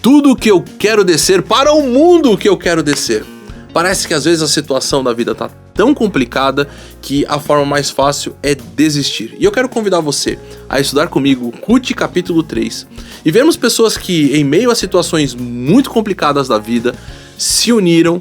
tudo que eu quero descer para o mundo que eu quero descer. Parece que às vezes a situação da vida tá tão complicada que a forma mais fácil é desistir. E eu quero convidar você a estudar comigo Ruth capítulo 3 e vermos pessoas que, em meio a situações muito complicadas da vida, se uniram,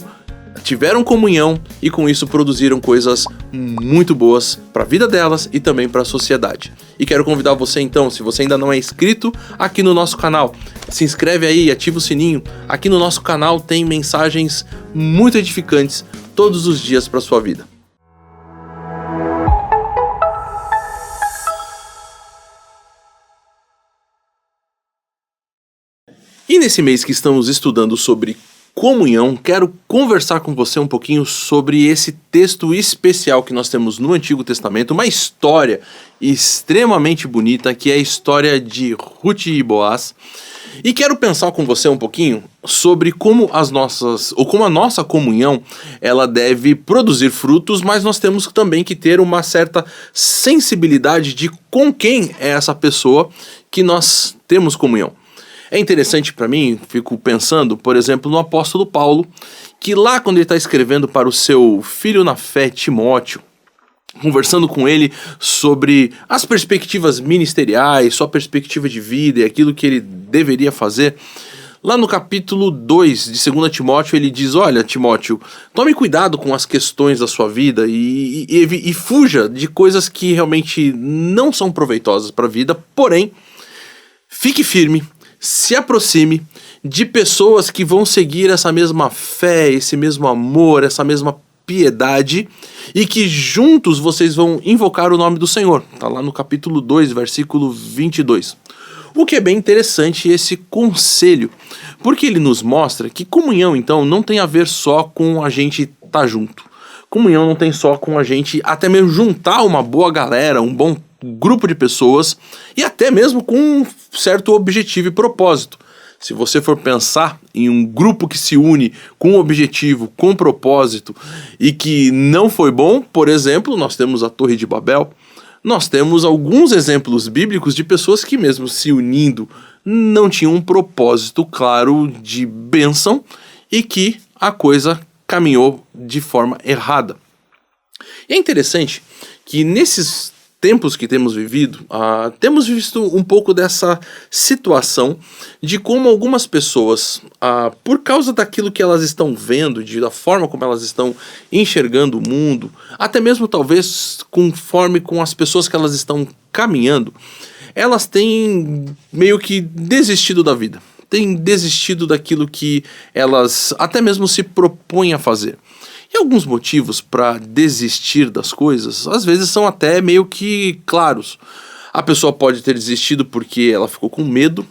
tiveram comunhão e com isso produziram coisas muito boas para a vida delas e também para a sociedade. E quero convidar você então, se você ainda não é inscrito aqui no nosso canal, se inscreve aí, ativa o sininho. Aqui no nosso canal tem mensagens muito edificantes todos os dias para a sua vida. E nesse mês que estamos estudando sobre comunhão, quero conversar com você um pouquinho sobre esse texto especial que nós temos no Antigo Testamento, uma história extremamente bonita, que é a história de Ruth e Boaz. E quero pensar com você um pouquinho sobre como a nossa comunhão, ela deve produzir frutos, mas nós temos também que ter uma certa sensibilidade de com quem é essa pessoa que nós temos comunhão. É interessante para mim, fico pensando, por exemplo, no apóstolo Paulo, que lá quando ele está escrevendo para o seu filho na fé, Timóteo, conversando com ele sobre as perspectivas ministeriais, sua perspectiva de vida e aquilo que ele deveria fazer, lá no capítulo 2 de 2 Timóteo, ele diz: olha, Timóteo, tome cuidado com as questões da sua vida e fuja de coisas que realmente não são proveitosas para a vida, porém, fique firme, se aproxime de pessoas que vão seguir essa mesma fé, esse mesmo amor, essa mesma piedade, e que juntos vocês vão invocar o nome do Senhor. Está lá no capítulo 2, versículo 22. O que é bem interessante esse conselho, porque ele nos mostra que comunhão, então, não tem a ver só com a gente estar junto. Comunhão não tem só com a gente até mesmo juntar uma boa galera, um bom grupo de pessoas e até mesmo com um certo objetivo e propósito. Se você for pensar em um grupo que se une com um objetivo, com um propósito e que não foi bom, por exemplo, nós temos a Torre de Babel, nós temos alguns exemplos bíblicos de pessoas que mesmo se unindo não tinham um propósito claro de bênção e que a coisa caminhou de forma errada. E é interessante que nesses tempos que temos vivido, temos visto um pouco dessa situação de como algumas pessoas, por causa daquilo que elas estão vendo, da forma como elas estão enxergando o mundo, até mesmo talvez conforme com as pessoas que elas estão caminhando, elas têm meio que desistido da vida, têm desistido daquilo que elas até mesmo se propõem a fazer. E alguns motivos para desistir das coisas, às vezes são até meio que claros. A pessoa pode ter desistido porque ela ficou com medo,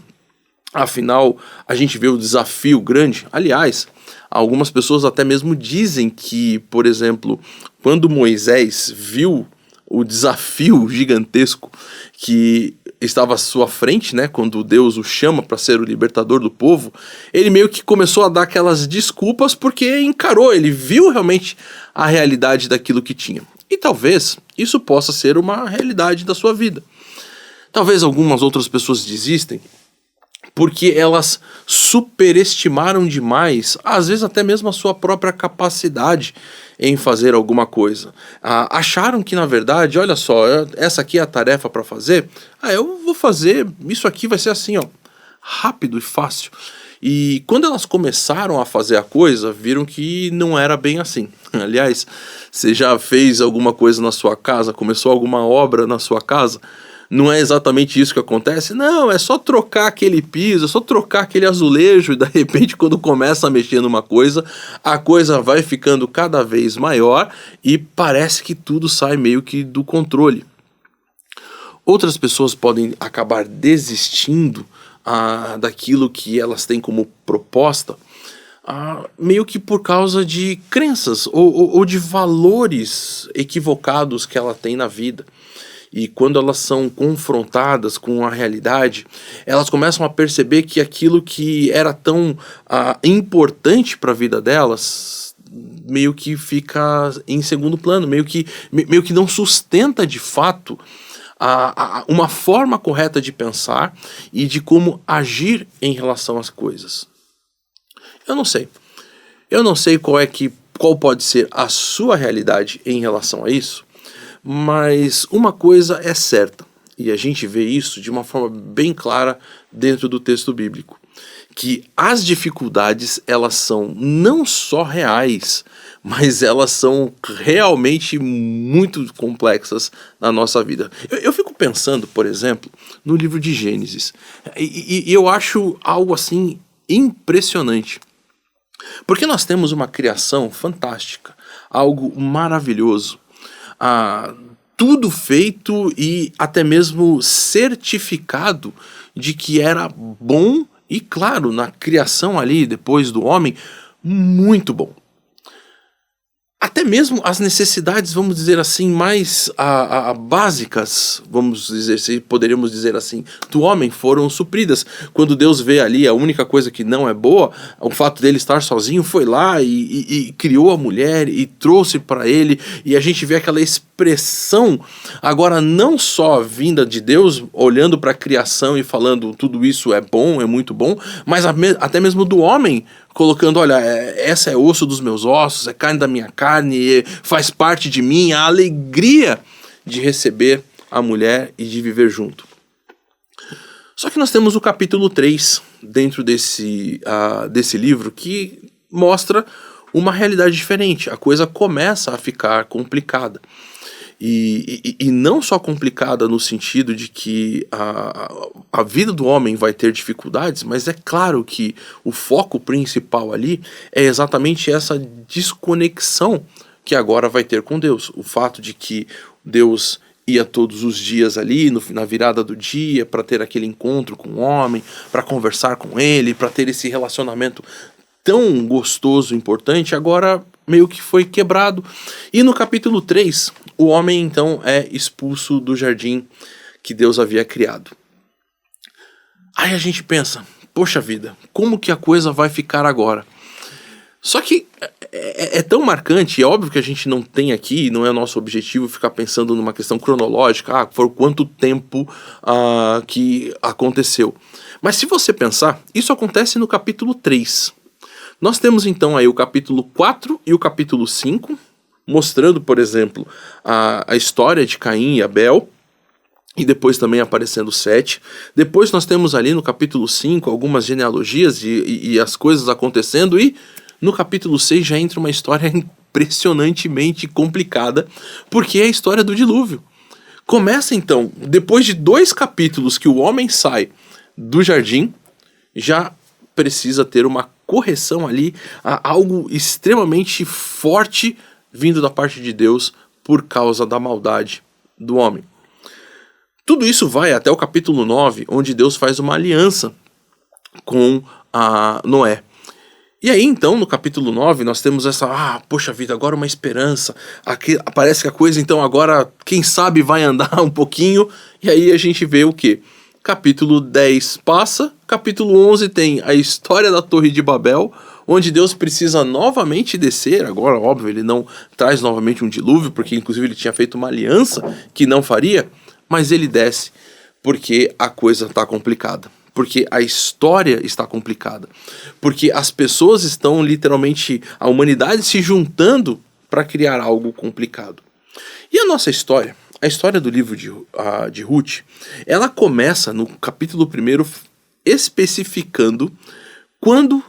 afinal a gente vê o desafio grande. Aliás, algumas pessoas até mesmo dizem que, por exemplo, quando Moisés viu o desafio gigantesco que estava à sua frente, né, quando Deus o chama para ser o libertador do povo, ele meio que começou a dar aquelas desculpas porque encarou, ele viu realmente a realidade daquilo que tinha. E talvez isso possa ser uma realidade da sua vida. Talvez algumas outras pessoas desistem porque elas superestimaram demais, às vezes até mesmo a sua própria capacidade em fazer alguma coisa. Acharam que, na verdade, olha só, essa aqui é a tarefa para fazer, eu vou fazer, isso aqui vai ser assim, ó, rápido e fácil. E quando elas começaram a fazer a coisa, viram que não era bem assim. Aliás, você já fez alguma coisa na sua casa, começou alguma obra na sua casa? Não é exatamente isso que acontece? Não, é só trocar aquele piso, é só trocar aquele azulejo e de repente quando começa a mexer numa coisa, a coisa vai ficando cada vez maior e parece que tudo sai meio que do controle. Outras pessoas podem acabar desistindo daquilo que elas têm como proposta, meio que por causa de crenças ou de valores equivocados que ela tem na vida. E quando elas são confrontadas com a realidade, elas começam a perceber que aquilo que era tão importante para a vida delas meio que fica em segundo plano, meio que não sustenta de fato uma forma correta de pensar e de como agir em relação às coisas. Eu não sei. Eu não sei qual pode ser a sua realidade em relação a isso, mas uma coisa é certa, e a gente vê isso de uma forma bem clara dentro do texto bíblico, que as dificuldades, elas são não só reais, mas elas são realmente muito complexas na nossa vida. Eu fico pensando, por exemplo, no livro de Gênesis, e eu acho algo assim impressionante. Porque nós temos uma criação fantástica, algo maravilhoso, tudo feito e até mesmo certificado de que era bom e, claro, na criação ali, depois do homem, muito bom. Até mesmo as necessidades, vamos dizer assim, mais básicas, vamos dizer, se poderíamos dizer assim, do homem foram supridas. Quando Deus vê ali a única coisa que não é boa, o fato dele estar sozinho, foi lá e criou a mulher e trouxe para ele, e a gente vê aquela expressão, agora não só vinda de Deus, olhando para a criação e falando tudo isso é bom, é muito bom, mas até mesmo do homem, colocando, olha, essa é osso dos meus ossos, é carne da minha carne, faz parte de mim, a alegria de receber a mulher e de viver junto. Só que nós temos o capítulo 3 dentro desse livro que mostra uma realidade diferente. A coisa começa a ficar complicada. E não só complicada no sentido de que a vida do homem vai ter dificuldades, mas é claro que o foco principal ali é exatamente essa desconexão que agora vai ter com Deus. O fato de que Deus ia todos os dias ali, na virada do dia, para ter aquele encontro com o homem, para conversar com ele, para ter esse relacionamento tão gostoso, importante, agora meio que foi quebrado. E no capítulo 3, o homem então é expulso do jardim que Deus havia criado. Aí a gente pensa, poxa vida, como que a coisa vai ficar agora? Só que é tão marcante, é óbvio que a gente não tem aqui, não é nosso objetivo ficar pensando numa questão cronológica, por quanto tempo que aconteceu. Mas se você pensar, isso acontece no capítulo 3. Nós temos então aí o capítulo 4 e o capítulo 5, mostrando, por exemplo, a história de Caim e Abel, e depois também aparecendo Sete. Depois nós temos ali no capítulo 5 algumas genealogias e as coisas acontecendo, e no capítulo 6 já entra uma história impressionantemente complicada, porque é a história do dilúvio. Começa então, depois de 2 capítulos que o homem sai do jardim, já precisa ter uma correção ali, algo extremamente forte vindo da parte de Deus por causa da maldade do homem. Tudo isso vai até o capítulo 9, onde Deus faz uma aliança com Noé. E aí então, no capítulo 9, nós temos essa, poxa vida, agora uma esperança, aqui, parece que a coisa então agora, quem sabe vai andar um pouquinho, e aí a gente vê o quê? Capítulo 10 passa, capítulo 11 tem a história da Torre de Babel, onde Deus precisa novamente descer. Agora, óbvio, ele não traz novamente um dilúvio, porque inclusive ele tinha feito uma aliança que não faria, mas ele desce porque a coisa está complicada, porque a história está complicada, porque as pessoas estão literalmente, a humanidade se juntando para criar algo complicado. E a nossa história? A história do livro de Ruth, ela começa no capítulo 1 especificando quando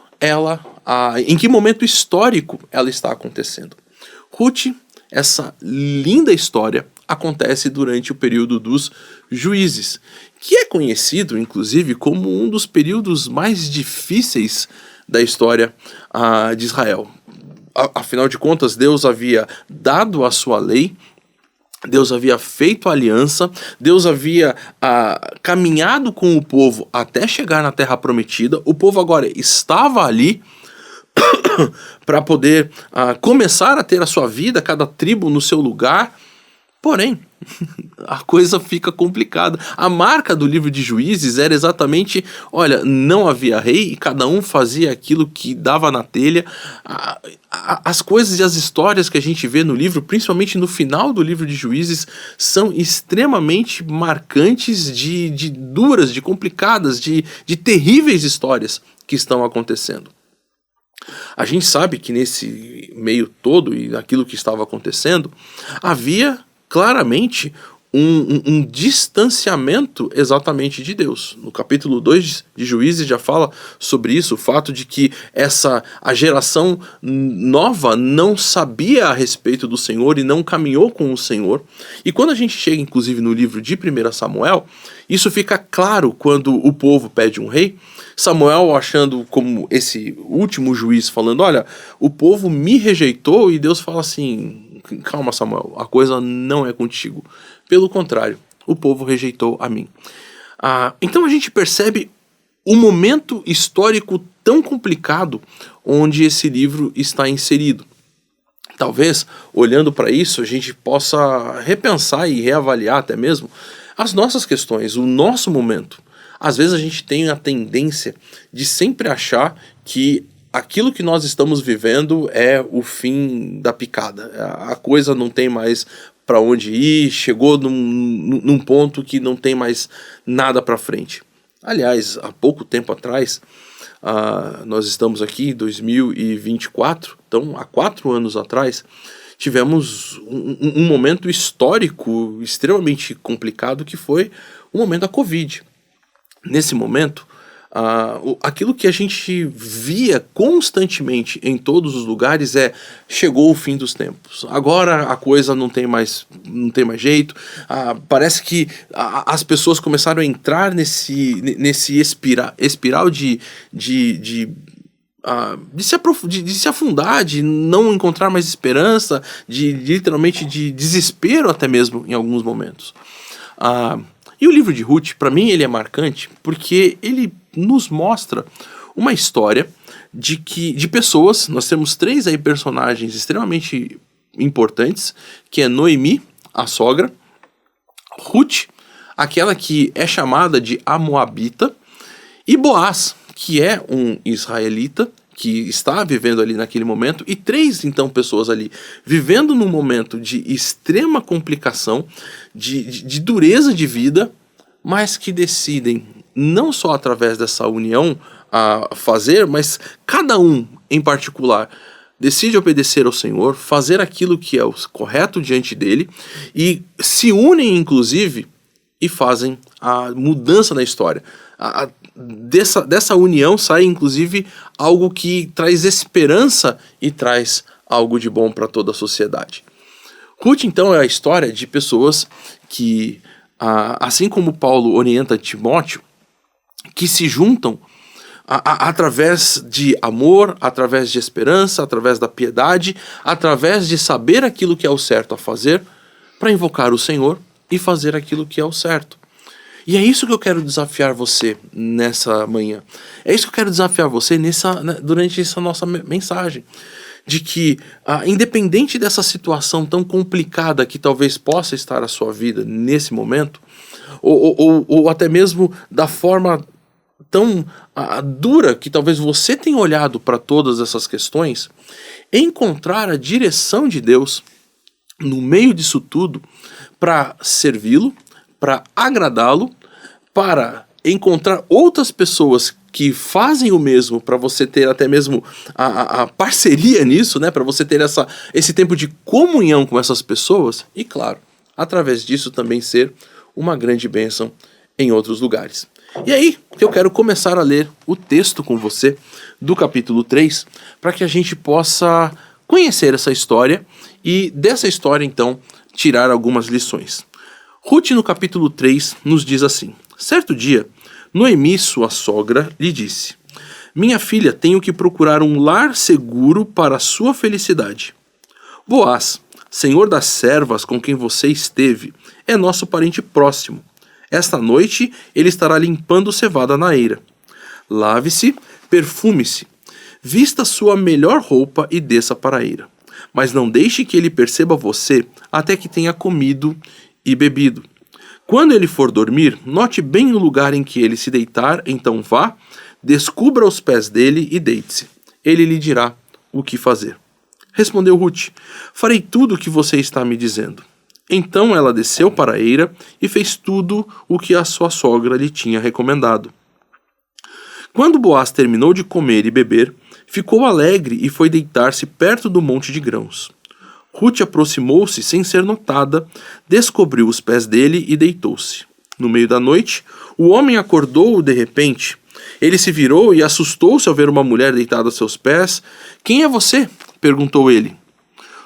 em que momento histórico ela está acontecendo. Ruth, essa linda história, acontece durante o período dos juízes, que é conhecido, inclusive, como um dos períodos mais difíceis da história de Israel. Afinal de contas, Deus havia dado a sua lei, Deus havia feito aliança, Deus havia caminhado com o povo até chegar na Terra Prometida. O povo agora estava ali para poder começar a ter a sua vida, cada tribo no seu lugar. Porém, a coisa fica complicada. A marca do livro de Juízes era exatamente, olha, não havia rei e cada um fazia aquilo que dava na telha. As coisas e as histórias que a gente vê no livro, principalmente no final do livro de Juízes, são extremamente marcantes de duras, de complicadas, de terríveis histórias que estão acontecendo. A gente sabe que nesse meio todo e naquilo que estava acontecendo, havia claramente um distanciamento exatamente de Deus. No capítulo 2 de Juízes já fala sobre isso, o fato de que a geração nova não sabia a respeito do Senhor e não caminhou com o Senhor. E quando a gente chega inclusive no livro de 1 Samuel, isso fica claro quando o povo pede um rei. Samuel achando como esse último juiz, falando, olha, o povo me rejeitou, e Deus fala assim, calma Samuel, a coisa não é contigo. Pelo contrário, o povo rejeitou a mim. Então a gente percebe um momento histórico tão complicado onde esse livro está inserido. Talvez, olhando para isso, a gente possa repensar e reavaliar até mesmo as nossas questões, o nosso momento. Às vezes a gente tem a tendência de sempre achar que aquilo que nós estamos vivendo é o fim da picada. A coisa não tem mais para onde ir, chegou num ponto que não tem mais nada para frente. Aliás, há pouco tempo atrás, nós estamos aqui em 2024, então há 4 anos atrás, tivemos um momento histórico extremamente complicado que foi o momento da Covid. Nesse momento, aquilo que a gente via constantemente em todos os lugares chegou o fim dos tempos. Agora a coisa não tem mais jeito. Parece que as pessoas começaram a entrar nesse espiral de se afundar, de não encontrar mais esperança, literalmente de desespero até mesmo em alguns momentos. E o livro de Ruth, para mim, ele é marcante porque ele nos mostra uma história de pessoas. Nós temos 3 aí personagens extremamente importantes, que é Noemi, a sogra, Ruth, aquela que é chamada de a Moabita, e Boaz, que é um israelita que está vivendo ali naquele momento, e 3, então, pessoas ali vivendo num momento de extrema complicação, de dureza de vida, mas que decidem, não só através dessa união a fazer, mas cada um em particular decide obedecer ao Senhor, fazer aquilo que é o correto diante dele, e se unem, inclusive, e fazem a mudança na história. Dessa união sai, inclusive, algo que traz esperança e traz algo de bom para toda a sociedade. Ruth, então, é a história de pessoas que, assim como Paulo orienta Timóteo, que se juntam através de amor, através de esperança, através da piedade, através de saber aquilo que é o certo a fazer, para invocar o Senhor e fazer aquilo que é o certo. E é isso que eu quero desafiar você nessa manhã. É isso que eu quero desafiar você durante essa nossa mensagem. De que, independente dessa situação tão complicada que talvez possa estar a sua vida nesse momento, ou até mesmo da forma tão dura que talvez você tenha olhado para todas essas questões, encontrar a direção de Deus no meio disso tudo para servi-lo, para agradá-lo, para encontrar outras pessoas que fazem o mesmo, para você ter até mesmo a parceria nisso, né? Para você ter esse tempo de comunhão com essas pessoas e, claro, através disso também ser uma grande bênção em outros lugares. E aí que eu quero começar a ler o texto com você do capítulo 3, para que a gente possa conhecer essa história e dessa história, então, tirar algumas lições. Ruth, no capítulo 3, nos diz assim: certo dia, Noemi, sua sogra, lhe disse: minha filha, tenho que procurar um lar seguro para a sua felicidade. Boaz, senhor das servas com quem você esteve, é nosso parente próximo. Esta noite ele estará limpando cevada na eira. Lave-se, perfume-se, vista sua melhor roupa e desça para a eira. mas não deixe que ele perceba você até que tenha comido e bebido. Quando ele for dormir, note bem o lugar em que ele se deitar, então vá, descubra os pés dele e deite-se. Ele lhe dirá o que fazer. Respondeu Ruth: farei tudo o que você está me dizendo. Então ela desceu para a eira e fez tudo o que a sua sogra lhe tinha recomendado. Quando Boaz terminou de comer e beber, ficou alegre e foi deitar-se perto do monte de grãos. Ruth aproximou-se sem ser notada, descobriu os pés dele e deitou-se. No meio da noite, o homem acordou de repente. Ele se virou e assustou-se ao ver uma mulher deitada a seus pés. Quem é você? Perguntou ele.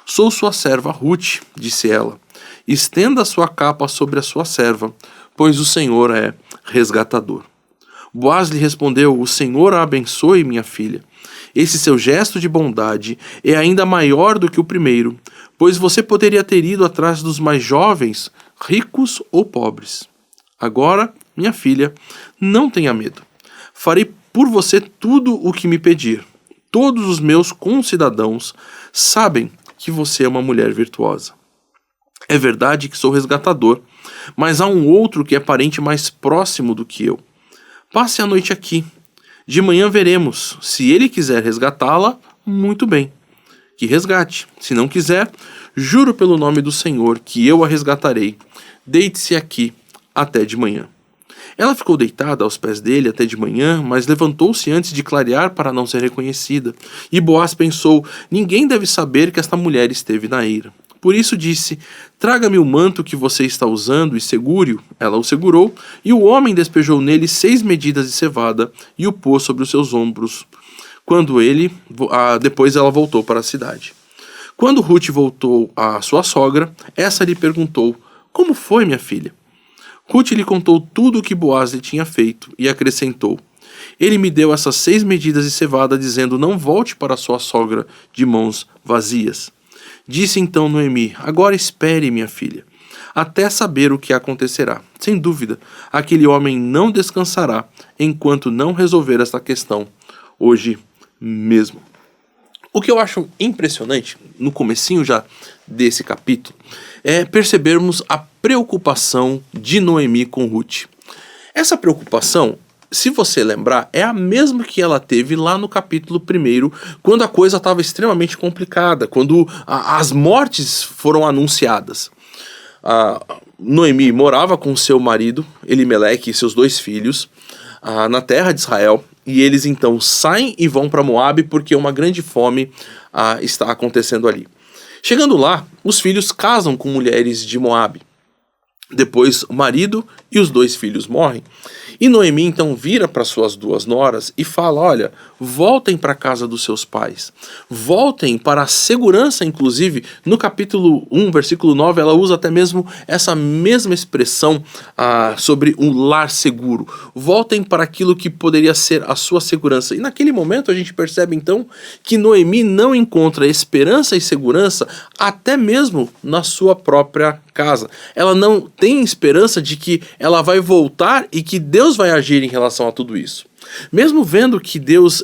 Sou sua serva Ruth, disse ela. Estenda a sua capa sobre a sua serva, pois o Senhor é resgatador. Boaz lhe respondeu: o Senhor a abençoe, minha filha. Esse seu gesto de bondade é ainda maior do que o primeiro, pois você poderia ter ido atrás dos mais jovens, ricos ou pobres. Agora, minha filha, não tenha medo. Farei por você tudo o que me pedir. Todos os meus concidadãos sabem que você é uma mulher virtuosa. É verdade que sou resgatador, mas há um outro que é parente mais próximo do que eu. Passe a noite aqui. De manhã veremos. Se ele quiser resgatá-la, muito bem. Que resgate. Se não quiser, juro pelo nome do Senhor que eu a resgatarei. Deite-se aqui até de manhã. Ela ficou deitada aos pés dele até de manhã, mas levantou-se antes de clarear para não ser reconhecida. E Boaz pensou: ninguém deve saber que esta mulher esteve na eira. Por isso disse: traga-me o manto que você está usando e segure-o. Ela o segurou, e o homem despejou nele 6 medidas de cevada e o pôs sobre os seus ombros. Depois ela voltou para a cidade. Quando Ruth voltou à sua sogra, essa lhe perguntou: como foi, minha filha? Ruth lhe contou tudo o que Boaz lhe tinha feito e acrescentou: ele me deu essas 6 medidas de cevada, dizendo: não volte para sua sogra de mãos vazias. Disse então Noemi: agora espere, minha filha, até saber o que acontecerá. Sem dúvida, aquele homem não descansará enquanto não resolver esta questão hoje mesmo. O que eu acho impressionante, no comecinho já desse capítulo, é percebermos a preocupação de Noemi com Ruth. Essa preocupação, se você lembrar, é a mesma que ela teve lá no capítulo 1, quando a coisa estava extremamente complicada, quando as mortes foram anunciadas. Noemi morava com seu marido, Elimeleque, e seus 2 filhos, na terra de Israel, e eles então saem e vão para Moabe porque uma grande fome está acontecendo ali. Chegando lá, os filhos casam com mulheres de Moabe. Depois o marido e os 2 filhos morrem. E Noemi então vira para suas 2 noras e fala: olha, voltem para a casa dos seus pais. Voltem para a segurança, inclusive, no capítulo 1, versículo 9, ela usa até mesmo essa mesma expressão sobre um lar seguro. Voltem para aquilo que poderia ser a sua segurança. E naquele momento a gente percebe então que Noemi não encontra esperança e segurança até mesmo na sua própria casa. Ela não tem esperança de que ela vai voltar e que Deus vai agir em relação a tudo isso. Mesmo vendo que Deus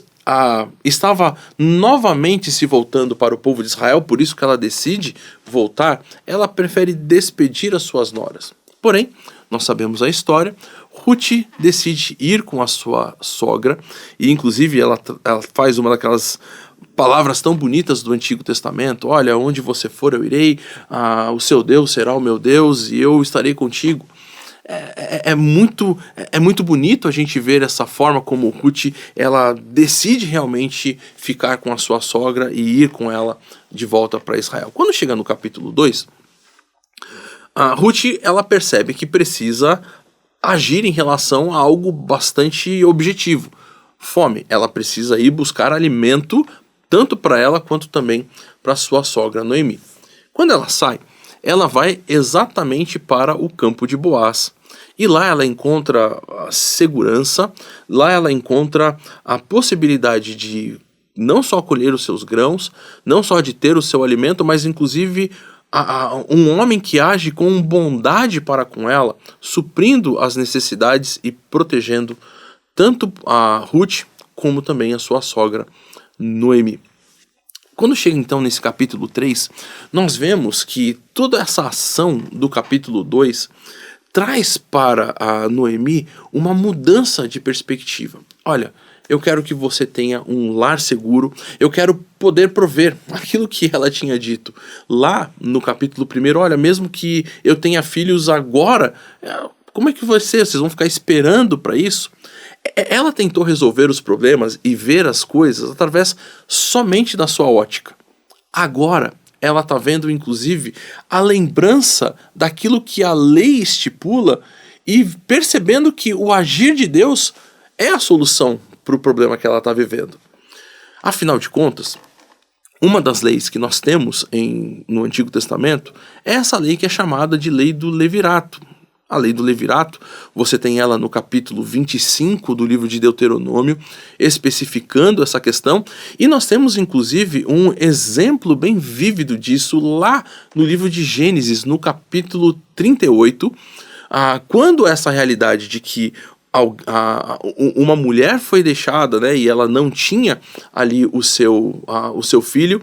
estava novamente se voltando para o povo de Israel, por isso que ela decide voltar, ela prefere despedir as suas noras. Porém, nós sabemos a história, Ruth decide ir com a sua sogra, e inclusive ela faz uma daquelas palavras tão bonitas do Antigo Testamento: olha, onde você for eu irei, o seu Deus será o meu Deus e eu estarei contigo. É muito bonito a gente ver essa forma como Ruth ela decide realmente ficar com a sua sogra e ir com ela de volta para Israel. Quando chega no capítulo 2, a Ruth ela percebe que precisa agir em relação a algo bastante objetivo: fome. Ela precisa ir buscar alimento tanto para ela quanto também para sua sogra Noemi. Quando ela sai, ela vai exatamente para o campo de Boaz. E lá ela encontra a segurança, lá ela encontra a possibilidade de não só colher os seus grãos, não só de ter o seu alimento, mas inclusive um homem que age com bondade para com ela, suprindo as necessidades e protegendo tanto a Ruth como também a sua sogra Noemi. Quando chega então nesse capítulo 3, nós vemos que toda essa ação do capítulo 2 traz para a Noemi uma mudança de perspectiva. Olha, eu quero que você tenha um lar seguro, eu quero poder prover aquilo que ela tinha dito lá no capítulo 1. Olha, mesmo que eu tenha filhos agora, como é que vai ser? Vocês vão ficar esperando para isso? Ela tentou resolver os problemas e ver as coisas através somente da sua ótica. Agora, ela está vendo, inclusive, a lembrança daquilo que a lei estipula e percebendo que o agir de Deus é a solução para o problema que ela está vivendo. Afinal de contas, uma das leis que nós temos no Antigo Testamento é essa lei que é chamada de lei do levirato. A lei do levirato, você tem ela no capítulo 25 do livro de Deuteronômio, especificando essa questão, e nós temos inclusive um exemplo bem vívido disso lá no livro de Gênesis, no capítulo 38, quando essa realidade de que uma mulher foi deixada, né, e ela não tinha ali o seu filho,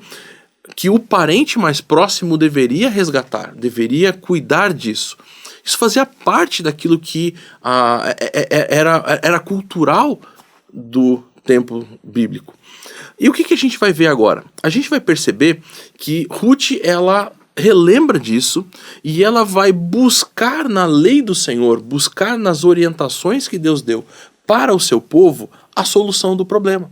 que o parente mais próximo deveria resgatar, deveria cuidar disso. Isso fazia parte daquilo que era cultural do tempo bíblico. E o que a gente vai ver agora? A gente vai perceber que Ruth, ela relembra disso e ela vai buscar na lei do Senhor, buscar nas orientações que Deus deu para o seu povo a solução do problema.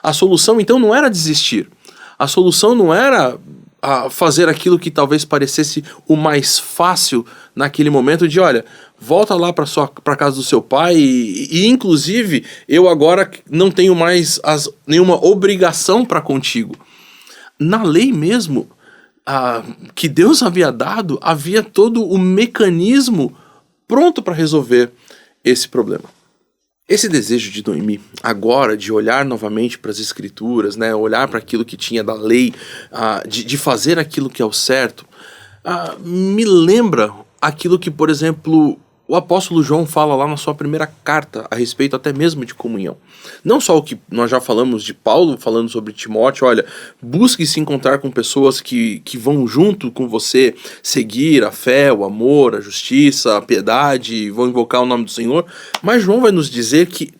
A solução então não era desistir. A solução não era fazer aquilo que talvez parecesse o mais fácil naquele momento de, olha, volta lá para casa do seu pai e inclusive eu agora não tenho mais nenhuma obrigação para contigo. Na lei mesmo que Deus havia dado, havia todo o mecanismo pronto para resolver esse problema. Esse desejo de Noemi, agora, de olhar novamente para as Escrituras, né, olhar para aquilo que tinha da lei, de fazer aquilo que é o certo, me lembra aquilo que, por exemplo, o apóstolo João fala lá na sua primeira carta, a respeito até mesmo de comunhão. Não só o que nós já falamos de Paulo, falando sobre Timóteo, olha, busque se encontrar com pessoas que vão junto com você seguir a fé, o amor, a justiça, a piedade, vão invocar o nome do Senhor, mas João vai nos dizer que,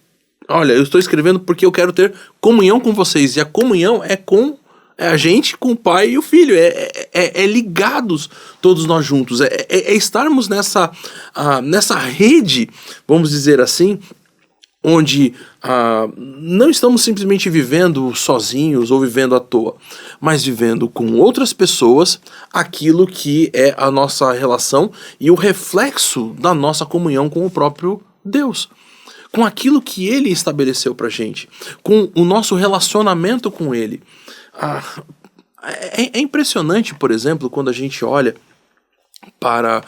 olha, eu estou escrevendo porque eu quero ter comunhão com vocês, e a comunhão é a gente com o pai e o filho, é ligados todos nós juntos, é estarmos nessa rede, vamos dizer assim, onde não estamos simplesmente vivendo sozinhos ou vivendo à toa, mas vivendo com outras pessoas aquilo que é a nossa relação e o reflexo da nossa comunhão com o próprio Deus, com aquilo que Ele estabeleceu pra gente, com o nosso relacionamento com Ele. É impressionante, por exemplo, quando a gente olha para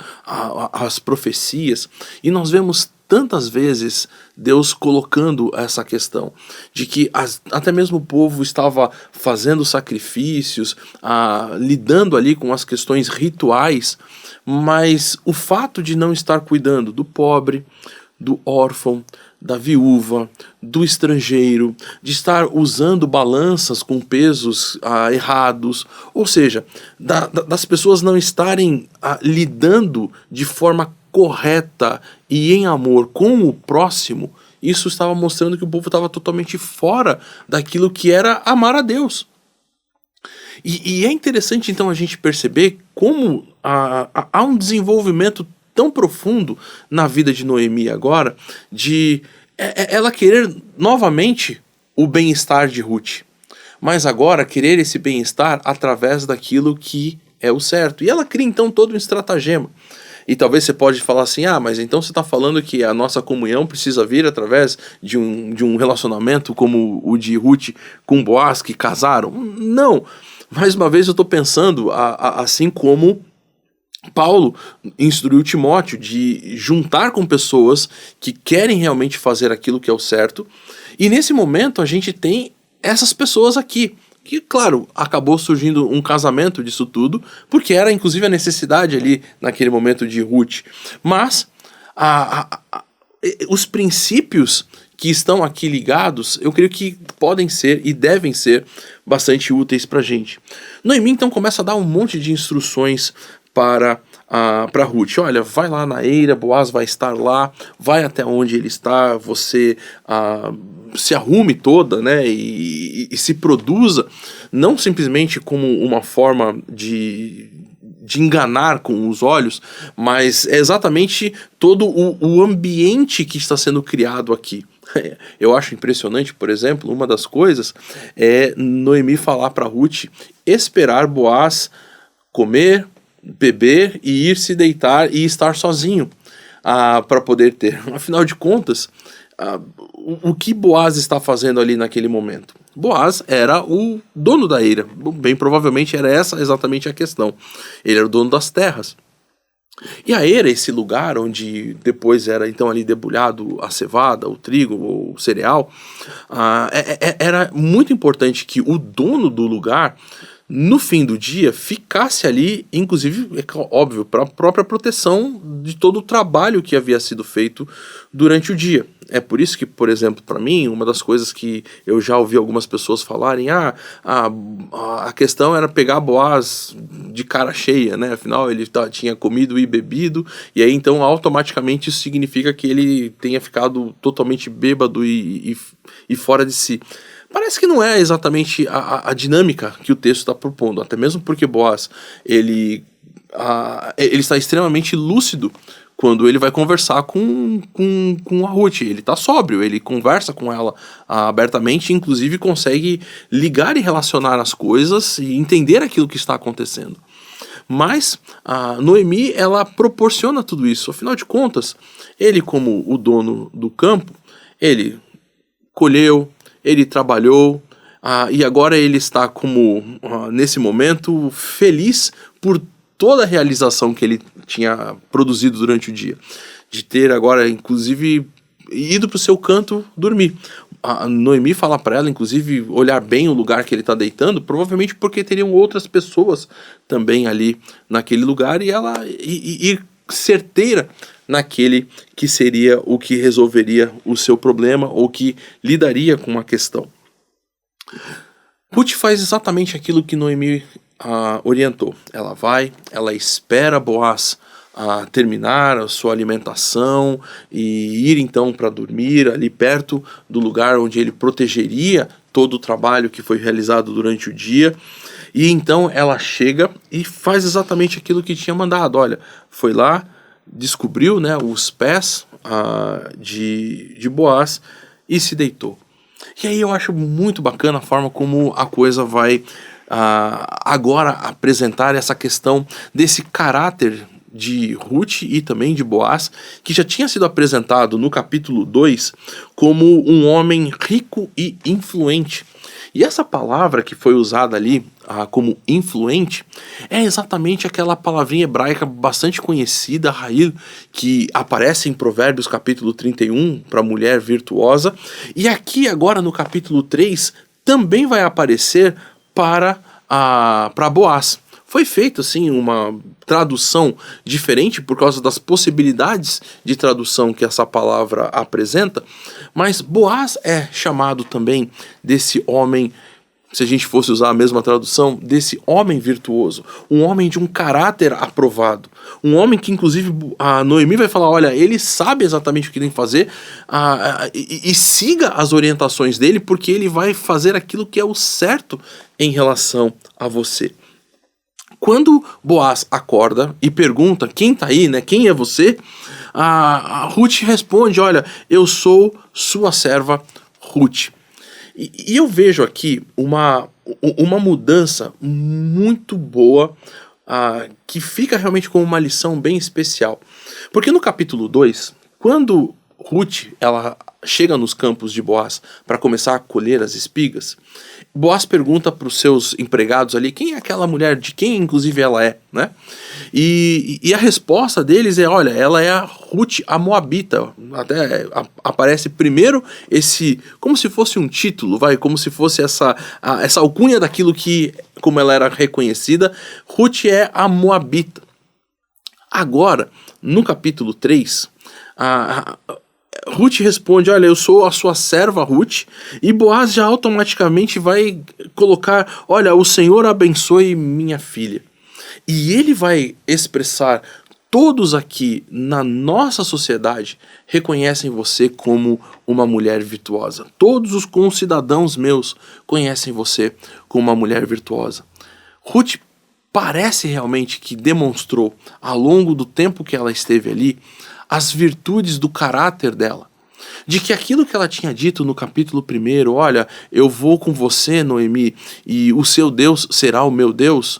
as profecias e nós vemos tantas vezes Deus colocando essa questão de que até mesmo o povo estava fazendo sacrifícios, lidando ali com as questões rituais, mas o fato de não estar cuidando do pobre, do órfão, da viúva, do estrangeiro, de estar usando balanças com pesos errados, ou seja, das pessoas não estarem lidando de forma correta e em amor com o próximo, isso estava mostrando que o povo estava totalmente fora daquilo que era amar a Deus. E é interessante então a gente perceber como há um desenvolvimento tão profundo na vida de Noemi agora, de ela querer novamente o bem-estar de Ruth, mas agora querer esse bem-estar através daquilo que é o certo. E ela cria então todo um estratagema. E talvez você pode falar assim, mas então você está falando que a nossa comunhão precisa vir através de um relacionamento como o de Ruth com Boaz, que casaram? Não. Mais uma vez eu estou pensando, assim como Paulo instruiu Timóteo de juntar com pessoas que querem realmente fazer aquilo que é o certo, e nesse momento a gente tem essas pessoas aqui, que claro, acabou surgindo um casamento disso tudo, porque era inclusive a necessidade ali naquele momento de Ruth, mas os princípios que estão aqui ligados, eu creio que podem ser e devem ser bastante úteis para a gente. Noemi então começa a dar um monte de instruções para Ruth. Olha, vai lá na eira, Boaz vai estar lá, vai até onde ele está, você se arrume toda, né, e se produza, não simplesmente como uma forma de enganar com os olhos, mas é exatamente todo o ambiente que está sendo criado aqui. Eu acho impressionante, por exemplo, uma das coisas é Noemi falar para Ruth esperar Boaz comer, beber e ir se deitar e estar sozinho para poder ter. Afinal de contas, o que Boaz está fazendo ali naquele momento? Boaz era o dono da eira. Bem provavelmente era essa exatamente a questão. Ele era o dono das terras. E a eira, esse lugar onde depois era então ali debulhado a cevada, o trigo, o cereal, era muito importante que o dono do lugar, no fim do dia, ficasse ali, inclusive, é óbvio, para a própria proteção de todo o trabalho que havia sido feito durante o dia. É por isso que, por exemplo, para mim, uma das coisas que eu já ouvi algumas pessoas falarem, a questão era pegar Boaz de cara cheia, né? Afinal, ele tinha comido e bebido, e aí então automaticamente isso significa que ele tenha ficado totalmente bêbado e fora de si. Parece que não é exatamente a dinâmica que o texto está propondo, até mesmo porque Boaz, ele está extremamente lúcido quando ele vai conversar com a Ruth. Ele está sóbrio, ele conversa com ela abertamente, inclusive consegue ligar e relacionar as coisas e entender aquilo que está acontecendo. Mas a Noemi, ela proporciona tudo isso. Afinal de contas, ele, como o dono do campo, ele colheu, ele trabalhou, e agora ele está como, nesse momento, feliz por toda a realização que ele tinha produzido durante o dia. De ter agora, inclusive, ido para o seu canto dormir. A Noemi fala para ela, inclusive, olhar bem o lugar que ele está deitando, provavelmente porque teriam outras pessoas também ali naquele lugar, e ela ir certeira naquele que seria o que resolveria o seu problema ou que lidaria com a questão. Ruth faz exatamente aquilo que Noemi orientou. Ela vai, ela espera Boaz terminar a sua alimentação e ir então para dormir ali perto do lugar onde ele protegeria todo o trabalho que foi realizado durante o dia. E então ela chega e faz exatamente aquilo que tinha mandado. Olha, foi lá, descobriu, né, os pés de Boaz e se deitou. E aí eu acho muito bacana a forma como a coisa vai agora apresentar essa questão desse caráter de Ruth e também de Boaz, que já tinha sido apresentado no capítulo 2 como um homem rico e influente. E essa palavra que foi usada ali como influente é exatamente aquela palavrinha hebraica bastante conhecida, Rahil, que aparece em Provérbios capítulo 31 para mulher virtuosa, e aqui agora no capítulo 3 também vai aparecer para Boaz. Foi feita, assim, uma tradução diferente por causa das possibilidades de tradução que essa palavra apresenta, mas Boaz é chamado também desse homem, se a gente fosse usar a mesma tradução, desse homem virtuoso, um homem de um caráter aprovado, um homem que inclusive a Noemi vai falar, olha, ele sabe exatamente o que tem que fazer, e siga as orientações dele, porque ele vai fazer aquilo que é o certo em relação a você. Quando Boaz acorda e pergunta quem tá aí, né? Quem é você? A Ruth responde, olha, eu sou sua serva Ruth. E eu vejo aqui uma mudança muito boa, que fica realmente como uma lição bem especial. Porque no capítulo 2, quando Ruth ela chega nos campos de Boaz para começar a colher as espigas, Boaz pergunta para os seus empregados ali quem é aquela mulher, de quem inclusive ela é, né? E a resposta deles é, olha, ela é a Ruth, a Moabita. Até aparece primeiro esse, como se fosse um título, como se fosse essa alcunha daquilo que, como ela era reconhecida, Ruth é a Moabita. Agora, no capítulo 3, Ruth responde, olha, eu sou a sua serva Ruth, e Boaz já automaticamente vai colocar, olha, o Senhor abençoe minha filha. E ele vai expressar, todos aqui na nossa sociedade reconhecem você como uma mulher virtuosa. Todos os concidadãos meus conhecem você como uma mulher virtuosa. Ruth parece realmente que demonstrou, ao longo do tempo que ela esteve ali, as virtudes do caráter dela. De que aquilo que ela tinha dito no capítulo 1, olha, eu vou com você, Noemi, e o seu Deus será o meu Deus,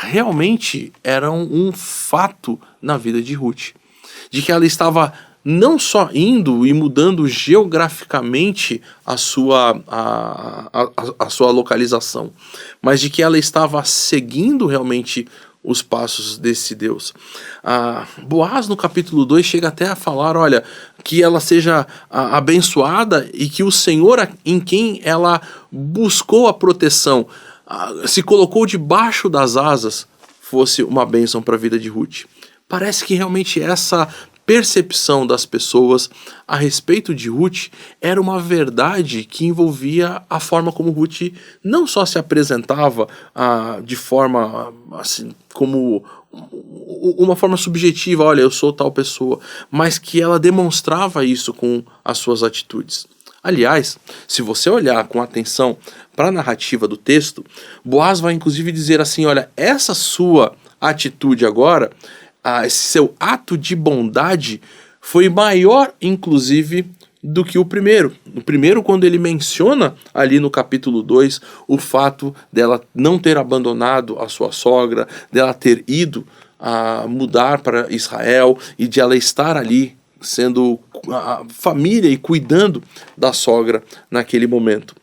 realmente era um fato na vida de Ruth. De que ela estava não só indo e mudando geograficamente a sua localização, mas de que ela estava seguindo realmente os passos desse Deus. Boaz no capítulo 2 chega até a falar, olha, que ela seja abençoada e que o Senhor em quem ela buscou a proteção, se colocou debaixo das asas, fosse uma bênção para a vida de Ruth. Parece que realmente essa percepção das pessoas a respeito de Ruth era uma verdade que envolvia a forma como Ruth não só se apresentava de forma assim, como uma forma subjetiva, olha, eu sou tal pessoa, mas que ela demonstrava isso com as suas atitudes. Aliás, se você olhar com atenção para a narrativa do texto, Boaz vai inclusive dizer assim, olha, essa sua atitude agora, esse seu ato de bondade foi maior, inclusive, do que o primeiro. O primeiro, quando ele menciona ali no capítulo 2 o fato dela não ter abandonado a sua sogra, dela ter ido a mudar para Israel e de ela estar ali sendo a família e cuidando da sogra naquele momento.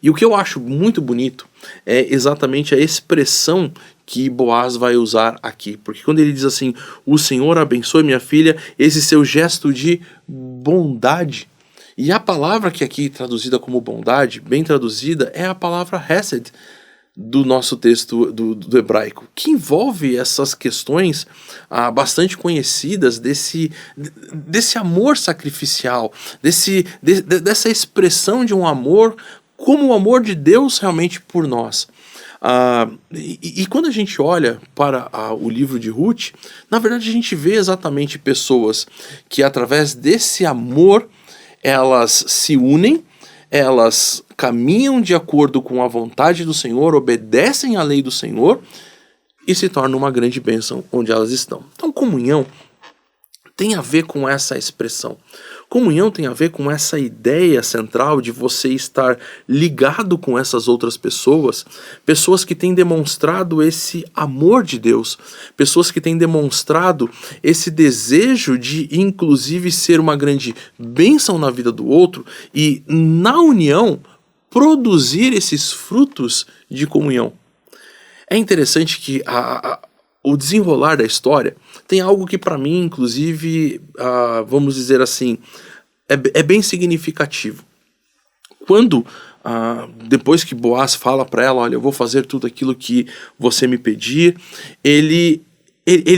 E o que eu acho muito bonito é exatamente a expressão que Boaz vai usar aqui. Porque quando ele diz assim, o Senhor abençoe minha filha, esse seu gesto de bondade. E a palavra que aqui traduzida como bondade, bem traduzida, é a palavra hesed do nosso texto do hebraico, que envolve essas questões bastante conhecidas desse amor sacrificial, dessa expressão de um amor como o amor de Deus realmente por nós. E quando a gente olha para o livro de Ruth, na verdade a gente vê exatamente pessoas que através desse amor elas se unem, elas caminham de acordo com a vontade do Senhor, obedecem à lei do Senhor e se tornam uma grande bênção onde elas estão. Então comunhão tem a ver com essa expressão. Comunhão tem a ver com essa ideia central de você estar ligado com essas outras pessoas, pessoas que têm demonstrado esse amor de Deus, pessoas que têm demonstrado esse desejo de, inclusive, ser uma grande bênção na vida do outro e, na união, produzir esses frutos de comunhão. É interessante que o desenrolar da história tem algo que para mim, inclusive, vamos dizer assim, é bem significativo. Quando, depois que Boaz fala para ela, olha, eu vou fazer tudo aquilo que você me pedir, ele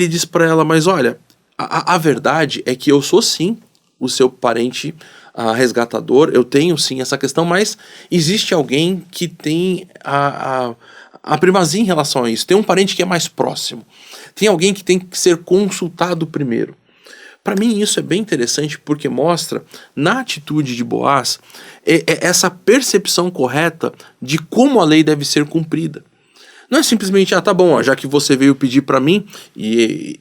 diz para ela, mas olha, a verdade é que eu sou sim o seu parente resgatador, eu tenho sim essa questão, mas existe alguém que tem a primazia em relação a isso. Tem um parente que é mais próximo. Tem alguém que tem que ser consultado primeiro. Para mim isso é bem interessante porque mostra na atitude de Boaz essa percepção correta de como a lei deve ser cumprida. Não é simplesmente, tá bom, já que você veio pedir para mim, e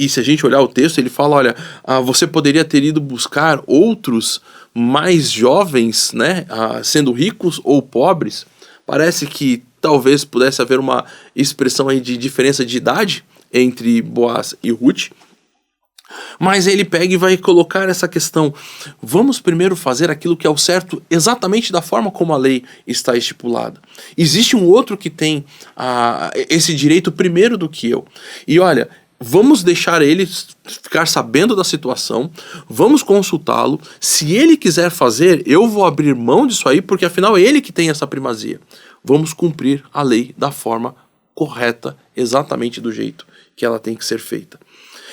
se a gente olhar o texto, ele fala, olha, você poderia ter ido buscar outros mais jovens, né, sendo ricos ou pobres. Parece que talvez pudesse haver uma expressão aí de diferença de idade entre Boaz e Ruth. Mas ele pega e vai colocar essa questão. Vamos primeiro fazer aquilo que é o certo exatamente da forma como a lei está estipulada. Existe um outro que tem esse direito primeiro do que eu. E olha, vamos deixar ele ficar sabendo da situação, vamos consultá-lo. Se ele quiser fazer, eu vou abrir mão disso aí, porque afinal é ele que tem essa primazia. Vamos cumprir a lei da forma correta, exatamente do jeito que ela tem que ser feita.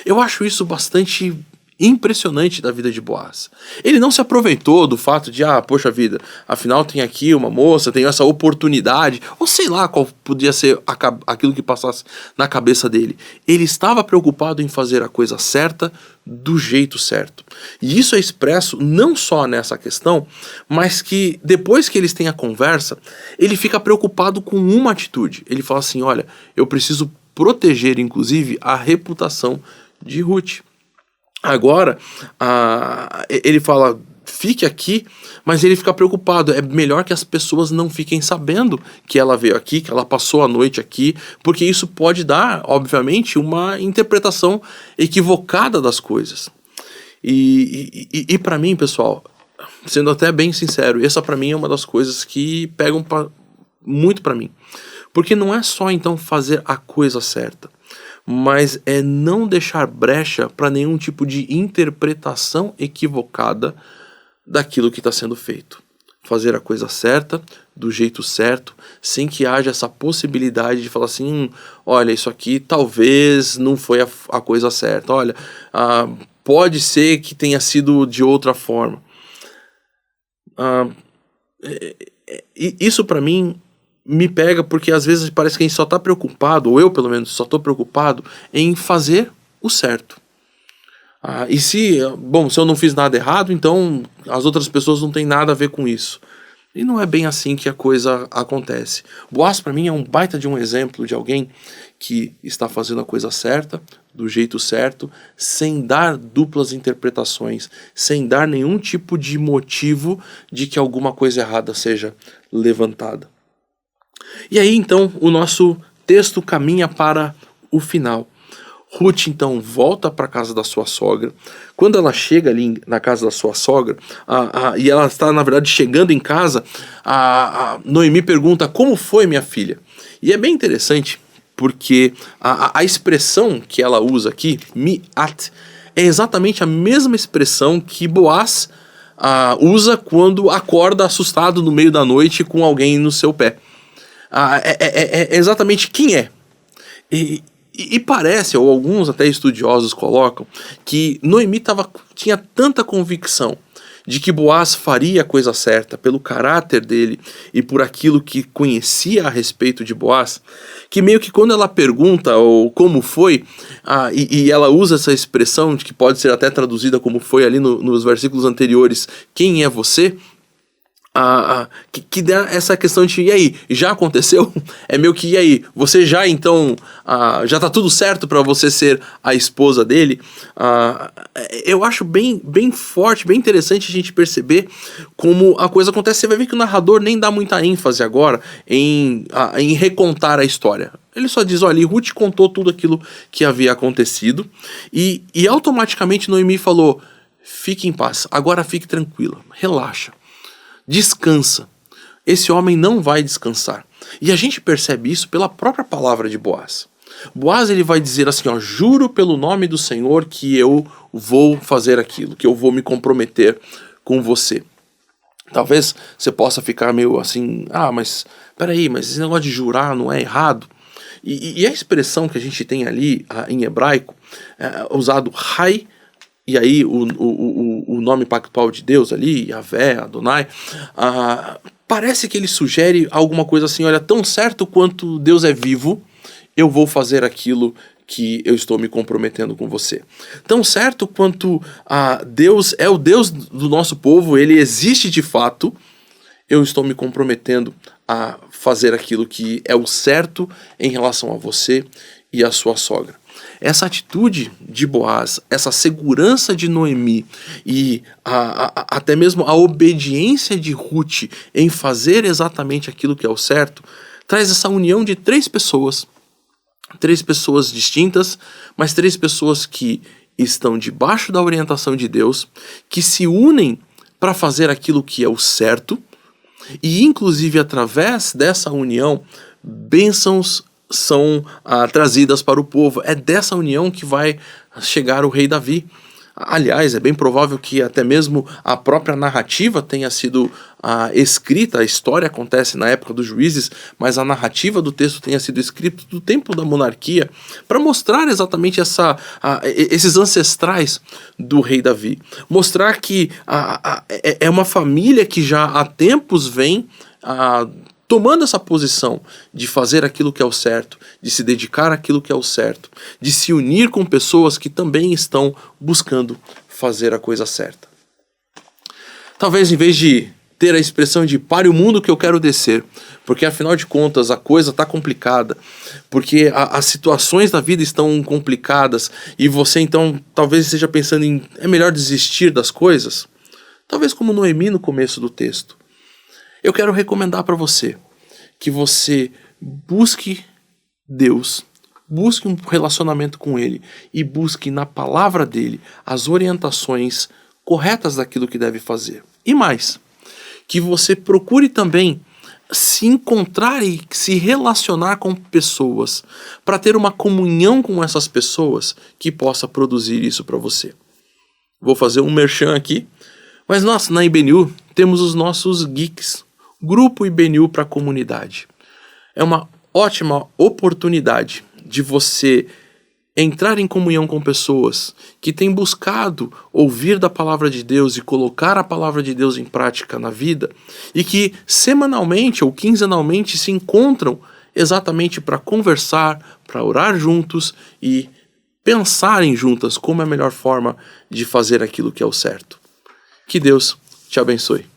Eu acho isso bastante impressionante da vida de Boaz. Ele não se aproveitou do fato de, poxa vida, afinal tem aqui uma moça, tem essa oportunidade, ou sei lá qual podia ser aquilo que passasse na cabeça dele. Ele estava preocupado em fazer a coisa certa do jeito certo. E isso é expresso não só nessa questão, mas que depois que eles têm a conversa, ele fica preocupado com uma atitude. Ele fala assim, olha, eu preciso proteger inclusive a reputação de Ruth. Agora, ele fala, fique aqui, mas ele fica preocupado. É melhor que as pessoas não fiquem sabendo que ela veio aqui, que ela passou a noite aqui, porque isso pode dar, obviamente, uma interpretação equivocada das coisas. E para mim, pessoal, sendo até bem sincero, essa para mim é uma das coisas que pegam muito para mim. Porque não é só, então, fazer a coisa certa, mas é não deixar brecha para nenhum tipo de interpretação equivocada daquilo que está sendo feito. Fazer a coisa certa, do jeito certo, sem que haja essa possibilidade de falar assim, olha, isso aqui talvez não foi a coisa certa, olha, pode ser que tenha sido de outra forma. Isso para mim me pega porque às vezes parece que a gente só está preocupado, ou eu pelo menos só estou preocupado em fazer o certo. E se eu não fiz nada errado, então as outras pessoas não têm nada a ver com isso. E não é bem assim que a coisa acontece. Boaz para mim é um baita de um exemplo de alguém que está fazendo a coisa certa, do jeito certo, sem dar duplas interpretações, sem dar nenhum tipo de motivo de que alguma coisa errada seja levantada. E aí então o nosso texto caminha para o final. Ruth então volta para a casa da sua sogra. Quando ela chega ali na casa da sua sogra, e ela está na verdade chegando em casa, a Noemi pergunta, como foi minha filha? E é bem interessante porque a expressão que ela usa aqui, mi'at, é exatamente a mesma expressão que Boaz usa quando acorda assustado no meio da noite com alguém no seu pé. É exatamente quem é. E parece, ou alguns até estudiosos colocam, que Noemi tinha tanta convicção de que Boaz faria a coisa certa pelo caráter dele e por aquilo que conhecia a respeito de Boaz, que meio que quando ela pergunta ou como foi, e ela usa essa expressão de que pode ser até traduzida como foi ali nos versículos anteriores, quem é você? Que dá essa questão de, e aí, já aconteceu? É meio que, e aí, você já então, já tá tudo certo para você ser a esposa dele? Eu acho bem forte, bem interessante a gente perceber como a coisa acontece. Você vai ver que o narrador nem dá muita ênfase agora em recontar a história. Ele só diz, olha, Ruth contou tudo aquilo que havia acontecido e automaticamente Noemi falou, fique em paz, agora fique tranquila, relaxa. Descansa. Esse homem não vai descansar. E a gente percebe isso pela própria palavra de Boaz. Boaz ele vai dizer assim, juro pelo nome do Senhor que eu vou fazer aquilo, que eu vou me comprometer com você. Talvez você possa ficar meio assim, mas peraí, mas esse negócio de jurar não é errado? E a expressão que a gente tem ali em hebraico, usado Hai, e aí o nome pactual de Deus ali, Yahvé, Adonai, parece que ele sugere alguma coisa assim, olha, tão certo quanto Deus é vivo, eu vou fazer aquilo que eu estou me comprometendo com você. Tão certo quanto Deus é o Deus do nosso povo, ele existe de fato, eu estou me comprometendo a fazer aquilo que é o certo em relação a você e a sua sogra. Essa atitude de Boaz, essa segurança de Noemi e até mesmo a obediência de Ruth em fazer exatamente aquilo que é o certo, traz essa união de três pessoas distintas, mas três pessoas que estão debaixo da orientação de Deus, que se unem para fazer aquilo que é o certo, e inclusive através dessa união, bênçãos são trazidas para o povo. É dessa união que vai chegar o rei Davi. Aliás, é bem provável que até mesmo a própria narrativa tenha sido escrita, a história acontece na época dos juízes, mas a narrativa do texto tenha sido escrita do tempo da monarquia, para mostrar exatamente esses ancestrais do rei Davi. Mostrar que é uma família que já há tempos vem tomando essa posição de fazer aquilo que é o certo, de se dedicar àquilo que é o certo, de se unir com pessoas que também estão buscando fazer a coisa certa. Talvez em vez de ter a expressão de pare o mundo que eu quero descer, porque afinal de contas a coisa está complicada, porque as situações da vida estão complicadas e você então talvez esteja pensando em é melhor desistir das coisas, talvez como Noemi no começo do texto. Eu quero recomendar para você que você busque Deus, busque um relacionamento com Ele e busque na palavra dEle as orientações corretas daquilo que deve fazer. E mais, que você procure também se encontrar e se relacionar com pessoas para ter uma comunhão com essas pessoas que possa produzir isso para você. Vou fazer um merchan aqui, mas nós na IBNU temos os nossos geeks, Grupo IBNU para a comunidade. É uma ótima oportunidade de você entrar em comunhão com pessoas que têm buscado ouvir da palavra de Deus e colocar a palavra de Deus em prática na vida e que semanalmente ou quinzenalmente se encontram exatamente para conversar, para orar juntos e pensarem juntas como é a melhor forma de fazer aquilo que é o certo. Que Deus te abençoe.